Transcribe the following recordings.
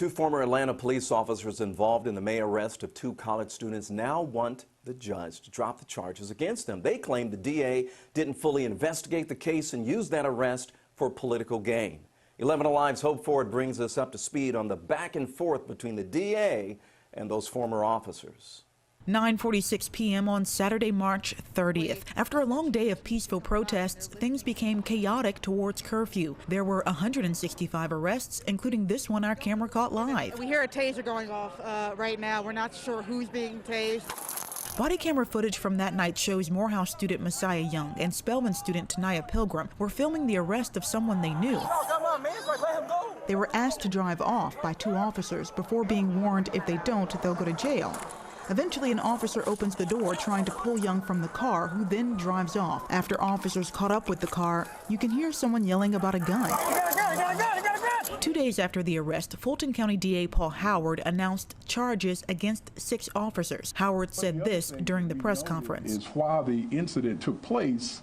Two former Atlanta police officers involved in the May arrest of two college students now want the judge to drop the charges against them. They claim the DA didn't fully investigate the case and used that arrest for political gain. 11 Alive's Hope Ford brings us up to speed on the back and forth between the DA and those former officers. 9:46 p.m. on Saturday, March 30th. After a long day of peaceful protests, things became chaotic towards curfew. There were 165 arrests, including this one our camera caught live. We hear a taser going off right now. We're not sure who's being tased. Body camera footage from that night shows Morehouse student Messiah Young and Spelman student Taniya Pilgrim were filming the arrest of someone they knew. They were asked to drive off by two officers before being warned if they don't, they'll go to jail. Eventually, an officer opens the door trying to pull Young from the car, who then drives off. After officers caught up with the car, you can hear someone yelling about a gun. 2 days after the arrest, Fulton County DA Paul Howard announced charges against 6 officers. Howard said this during the press conference. While the incident took place,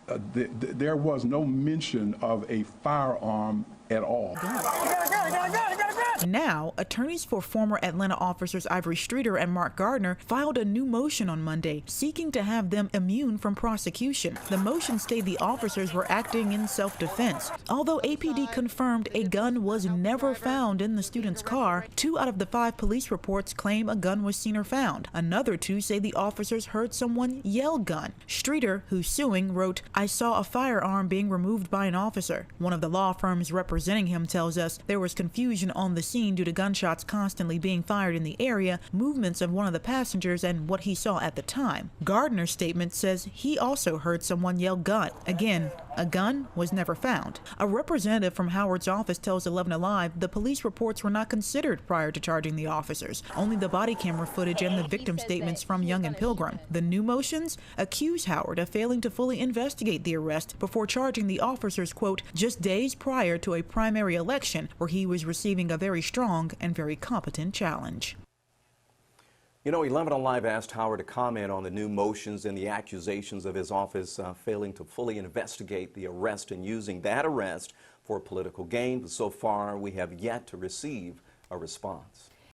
there was no mention of a firearm at all. Now, attorneys for former Atlanta officers Ivory and Mark Gardner filed a new motion on Monday, seeking to have them immune from prosecution. The motion stated the officers were acting in self-defense. Although APD confirmed a gun was never found in the student's car, 2 out of the 5 police reports claim a gun was seen or found. Another 2 say the officers heard someone yell gun. Streeter, who's suing, wrote, "I saw a firearm being removed by an officer." One of the law firms representing him tells us there was confusion on the scene due to gunshots constantly being fired in the area, movements of one of the passengers, and what he saw at the time. Gardner's statement says he also heard someone yell gun. Again, a gun was never found. A representative from Howard's office tells 11 Alive the police reports were not considered prior to charging the officers. Only the body camera footage and the victim statements from Young and Pilgrim. The new motions accuse Howard of failing to fully investigate the arrest before charging the officers, quote, just days prior to a primary election where he was receiving a very strong and very competent challenge. You know, 11 Alive asked Howard to comment on the new motions and the accusations of his office failing to fully investigate the arrest and using that arrest for political gain. But so far, we have yet to receive a response.